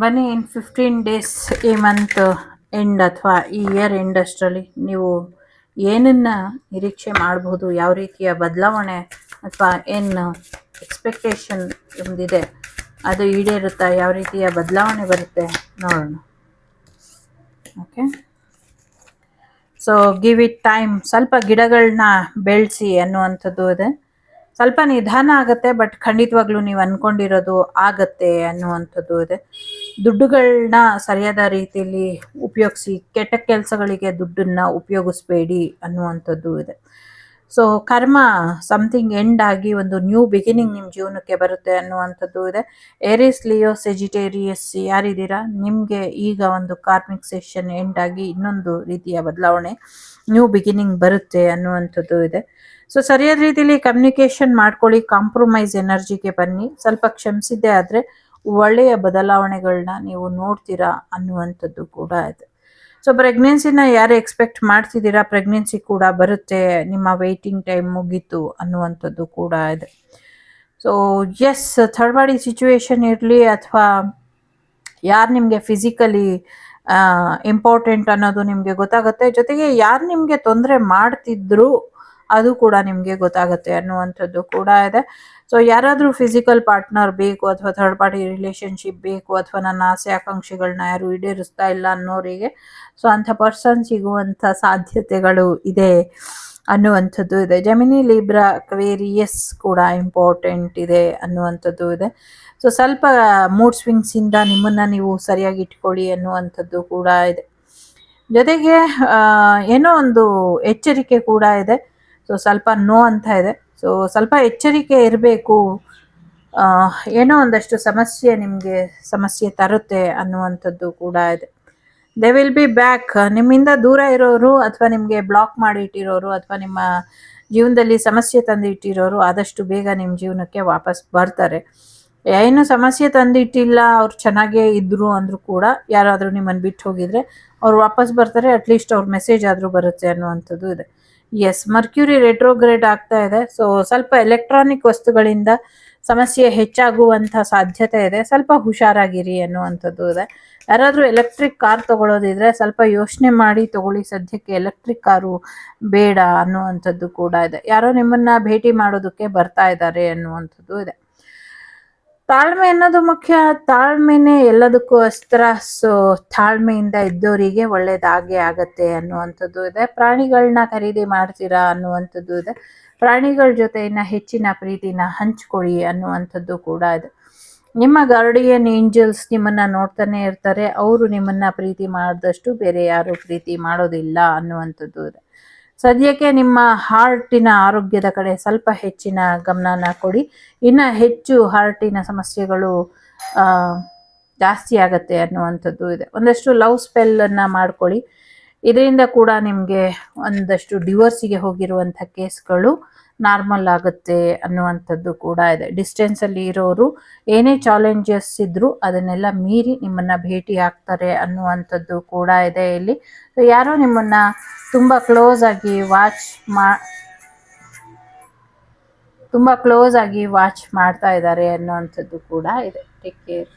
ಬನ್ನಿ, ಇನ್ 15 ಡೇಸ್ ಈ month end ಅಥವಾ ಈ ಇಯರ್ ಎಂಡ್ ಅಷ್ಟರಲ್ಲಿ ನೀವು ಏನನ್ನ ನಿರೀಕ್ಷೆ ಮಾಡಬಹುದು, ಯಾವ ರೀತಿಯ ಬದಲಾವಣೆ ಅಥವಾ ಏನು ಎಕ್ಸ್ಪೆಕ್ಟೇಷನ್ ನಿಮ್ಮದಿದೆ ಅದು ಈಡೇರುತ್ತಾ, ಯಾವ ರೀತಿಯ ಬದಲಾವಣೆ ಬರುತ್ತೆ ನೋಡೋಣ. Okay, so give it time. ಸ್ವಲ್ಪ ಗಿಡಗಳನ್ನ ಬೆಳೆಸಿ ಅನ್ನುವಂಥದ್ದು ಇದೆ. ಸ್ವಲ್ಪ ನಿಧಾನ ಆಗುತ್ತೆ, ಬಟ್ ಖಂಡಿತವಾಗ್ಲೂ ನೀವು ಅಂದ್ಕೊಂಡಿರೋದು ಆಗತ್ತೆ ಅನ್ನುವಂಥದ್ದು ಇದೆ. ದುಡ್ಡುಗಳನ್ನ ಸರಿಯಾದ ರೀತಿಯಲ್ಲಿ ಉಪಯೋಗಿಸಿ, ಕೆಟ್ಟ ಕೆಲಸಗಳಿಗೆ ದುಡ್ಡನ್ನು ಉಪಯೋಗಿಸ್ಬೇಡಿ ಅನ್ನುವಂಥದ್ದು ಇದೆ. ಸೊ ಕರ್ಮ ಸಮಥಿಂಗ್ ಎಂಡ್ ಆಗಿ ಒಂದು ನ್ಯೂ ಬಿಗಿನಿಂಗ್ ನಿಮ್ಮ ಜೀವನಕ್ಕೆ ಬರುತ್ತೆ ಅನ್ನುವಂಥದ್ದು ಇದೆ. ಏರಿಸ್, ಲಿಯೋ, ಸೆಜಿಟೇರಿಯಸ್ ಯಾರಿದ್ದೀರಾ, ನಿಮಗೆ ಈಗ ಒಂದು ಕಾರ್ಮಿಕ್ ಸೆಷನ್ ಎಂಡ್ ಆಗಿ ಇನ್ನೊಂದು ರೀತಿಯ ಬದಲಾವಣೆ, ನ್ಯೂ ಬಿಗಿನಿಂಗ್ ಬರುತ್ತೆ ಅನ್ನುವಂಥದ್ದು ಇದೆ. ಸೊ ಸರಿಯಾದ ರೀತಿಯಲ್ಲಿ ಕಮ್ಯುನಿಕೇಷನ್ ಮಾಡ್ಕೊಳ್ಳಿ, ಕಾಂಪ್ರಮೈಸ್ ಎನರ್ಜಿಗೆ ಬನ್ನಿ. ಸ್ವಲ್ಪ ಕ್ಷಮಿಸಿದ್ದೇ ಆದರೆ ಒಳ್ಳೆಯ ಬದಲಾವಣೆಗಳನ್ನ ನೀವು ನೋಡ್ತೀರಾ ಅನ್ನುವಂಥದ್ದು ಕೂಡ ಇದೆ. ಸೊ ಪ್ರೆಗ್ನೆನ್ಸಿನ ಯಾರು ಎಕ್ಸ್ಪೆಕ್ಟ್ ಮಾಡ್ತಿದ್ದೀರಾ, ಪ್ರೆಗ್ನೆನ್ಸಿ ಕೂಡ ಬರುತ್ತೆ, ನಿಮ್ಮ ವೆಯ್ಟಿಂಗ್ ಟೈಮ್ ಮುಗೀತು ಅನ್ನುವಂಥದ್ದು ಕೂಡ ಇದೆ. So yes, third party situation ಇರಲಿ ಅಥವಾ ಯಾರು ನಿಮಗೆ ಫಿಸಿಕಲಿ ಇಂಪಾರ್ಟೆಂಟ್ ಅನ್ನೋದು ನಿಮಗೆ ಗೊತ್ತಾಗುತ್ತೆ. ಜೊತೆಗೆ ಯಾರು ನಿಮಗೆ ತೊಂದರೆ ಮಾಡ್ತಿದ್ರು ಅದು ಕೂಡ ನಿಮಗೆ ಗೊತ್ತಾಗುತ್ತೆ ಅನ್ನುವಂಥದ್ದು ಕೂಡ ಇದೆ. ಸೊ ಯಾರಾದರೂ ಫಿಸಿಕಲ್ ಪಾರ್ಟ್ನರ್ ಬೇಕು ಅಥವಾ ಥರ್ಡ್ ಪಾರ್ಟಿ ರಿಲೇಷನ್ಶಿಪ್ ಬೇಕು ಅಥವಾ ನನ್ನ ಆಸೆ ಆಕಾಂಕ್ಷೆಗಳನ್ನ ಯಾರು ಈಡೇರಿಸ್ತಾ ಇಲ್ಲ ಅನ್ನೋರಿಗೆ ಸೊ ಅಂಥ ಪರ್ಸನ್ ಸಿಗುವಂಥ ಸಾಧ್ಯತೆಗಳು ಇದೆ ಅನ್ನುವಂಥದ್ದು ಇದೆ. ಜೆಮಿನಿ, ಲಿಬ್ರಾ, ಅಕ್ವೇರಿಯಸ್ ಕೂಡ ಇಂಪಾರ್ಟೆಂಟ್ ಇದೆ ಅನ್ನುವಂಥದ್ದು ಇದೆ. ಸೊ ಸ್ವಲ್ಪ ಮೂಡ್ ಸ್ವಿಂಗ್ಸಿಂದ ನಿಮ್ಮನ್ನು ನೀವು ಸರಿಯಾಗಿ ಇಟ್ಕೊಳ್ಳಿ ಅನ್ನುವಂಥದ್ದು ಕೂಡ ಇದೆ. ಜೊತೆಗೆ ಏನೋ ಒಂದು ಎಚ್ಚರಿಕೆ ಕೂಡ ಇದೆ. ಸೊ ಸ್ವಲ್ಪ ನೋ ಅಂತ ಇದೆ. ಸೊ ಸ್ವಲ್ಪ ಎಚ್ಚರಿಕೆ ಇರಬೇಕು, ಏನೋ ಒಂದಷ್ಟು ಸಮಸ್ಯೆ ತರುತ್ತೆ ಅನ್ನುವಂಥದ್ದು ಕೂಡ ಇದೆ. They will be back. ನಿಮ್ಮಿಂದ ದೂರ ಇರೋರು ಅಥವಾ ನಿಮಗೆ ಬ್ಲಾಕ್ ಮಾಡಿ ಇಟ್ಟಿರೋರು ಅಥವಾ ನಿಮ್ಮ ಜೀವನದಲ್ಲಿ ಸಮಸ್ಯೆ ತಂದು ಇಟ್ಟಿರೋರು ಆದಷ್ಟು ಬೇಗ ನಿಮ್ಮ ಜೀವನಕ್ಕೆ ವಾಪಸ್ ಬರ್ತಾರೆ. ಏನು ಸಮಸ್ಯೆ ತಂದಿಟ್ಟಿಲ್ಲ, ಅವ್ರು ಚೆನ್ನಾಗೇ ಇದ್ದರು ಅಂದರೂ ಕೂಡ ಯಾರಾದರೂ ನಿಮ್ಮನ್ನು ಬಿಟ್ಟು ಹೋಗಿದರೆ ಅವ್ರು ವಾಪಸ್ ಬರ್ತಾರೆ, ಅಟ್ಲೀಸ್ಟ್ ಅವ್ರ ಮೆಸೇಜ್ ಆದರೂ ಬರುತ್ತೆ ಅನ್ನುವಂಥದ್ದು ಇದೆ. ಎಸ್, ಮರ್ಕ್ಯೂರಿ ರೆಟ್ರೋಗ್ರೇಡ್ ಆಗ್ತಾ ಇದೆ. ಸೊ ಸ್ವಲ್ಪ ಎಲೆಕ್ಟ್ರಾನಿಕ್ ವಸ್ತುಗಳಿಂದ ಸಮಸ್ಯೆ ಹೆಚ್ಚಾಗುವಂಥ ಸಾಧ್ಯತೆ ಇದೆ, ಸ್ವಲ್ಪ ಹುಷಾರಾಗಿರಿ ಅನ್ನುವಂಥದ್ದು ಇದೆ. ಯಾರಾದರೂ ಎಲೆಕ್ಟ್ರಿಕ್ ಕಾರ್ ತೊಗೊಳೋದಿದ್ರೆ ಸ್ವಲ್ಪ ಯೋಚನೆ ಮಾಡಿ ತೊಗೊಳ್ಳಿ, ಸದ್ಯಕ್ಕೆ ಎಲೆಕ್ಟ್ರಿಕ್ ಕಾರು ಬೇಡ ಅನ್ನುವಂಥದ್ದು ಕೂಡ ಇದೆ. ಯಾರೋ ನಿಮ್ಮನ್ನು ಭೇಟಿ ಮಾಡೋದಕ್ಕೆ ಬರ್ತಾ ಇದ್ದಾರೆ ಅನ್ನುವಂಥದ್ದು ಇದೆ. ತಾಳ್ಮೆ ಅನ್ನೋದು ಮುಖ್ಯ, ತಾಳ್ಮೆನೇ ಎಲ್ಲದಕ್ಕೂ ಅಸ್ತ್ರ. ಸೊ ತಾಳ್ಮೆಯಿಂದ ಇದ್ದವರಿಗೆ ಒಳ್ಳೇದಾಗೆ ಆಗತ್ತೆ ಅನ್ನುವಂಥದ್ದು ಇದೆ. ಪ್ರಾಣಿಗಳನ್ನ ಖರೀದಿ ಮಾಡ್ತೀರಾ ಅನ್ನುವಂಥದ್ದು ಇದೆ. ಪ್ರಾಣಿಗಳ ಜೊತೆ ಹೆಚ್ಚಿನ ಪ್ರೀತಿನ ಹಂಚ್ಕೊಳ್ಳಿ ಅನ್ನುವಂಥದ್ದು ಕೂಡ ಇದೆ. ನಿಮ್ಮ ಗಾರ್ಡಿಯನ್ ಏಂಜಲ್ಸ್ ನಿಮ್ಮನ್ನ ನೋಡ್ತಾನೆ ಇರ್ತಾರೆ, ಅವರು ನಿಮ್ಮನ್ನ ಪ್ರೀತಿ ಮಾಡಿದಷ್ಟು ಬೇರೆ ಯಾರು ಪ್ರೀತಿ ಮಾಡೋದಿಲ್ಲ ಅನ್ನುವಂಥದ್ದು ಇದೆ. ಸದ್ಯಕ್ಕೆ ನಿಮ್ಮ ಹಾರ್ಟಿನ ಆರೋಗ್ಯದ ಕಡೆ ಸ್ವಲ್ಪ ಹೆಚ್ಚಿನ ಗಮನನ ಕೊಡಿ. ಇನ್ನು ಹೆಚ್ಚು ಹಾರ್ಟಿನ ಸಮಸ್ಯೆಗಳು ಜಾಸ್ತಿ ಆಗತ್ತೆ ಅನ್ನುವಂಥದ್ದು ಇದೆ. ಒಂದಷ್ಟು ಲವ್ ಸ್ಪೆಲ್ಲನ್ನು ಮಾಡ್ಕೊಳ್ಳಿ, ಇದರಿಂದ ಕೂಡ ನಿಮಗೆ ಒಂದಷ್ಟು ಡಿವೋರ್ಸಿಗೆ ಹೋಗಿರುವಂಥ ಕೇಸ್ಗಳು ನಾರ್ಮಲ್ ಆಗುತ್ತೆ ಅನ್ನುವಂಥದ್ದು ಕೂಡ ಇದೆ. ಡಿಸ್ಟೆನ್ಸಲ್ಲಿ ಇರೋರು ಏನೇ ಚಾಲೆಂಜಸ್ ಇದ್ದರೂ ಅದನ್ನೆಲ್ಲ ಮೀರಿ ನಿಮ್ಮನ್ನು ಭೇಟಿ ಆಗ್ತಾರೆ ಅನ್ನುವಂಥದ್ದು ಕೂಡ ಇದೆ ಇಲ್ಲಿ. ಸೊ ಯಾರೋ ನಿಮ್ಮನ್ನು ತುಂಬ ಕ್ಲೋಸ್ ಆಗಿ ವಾಚ್ ಮಾಡ್ತಾ ಇದ್ದಾರೆ ಅನ್ನುವಂಥದ್ದು ಕೂಡ ಇದೆ. Take care.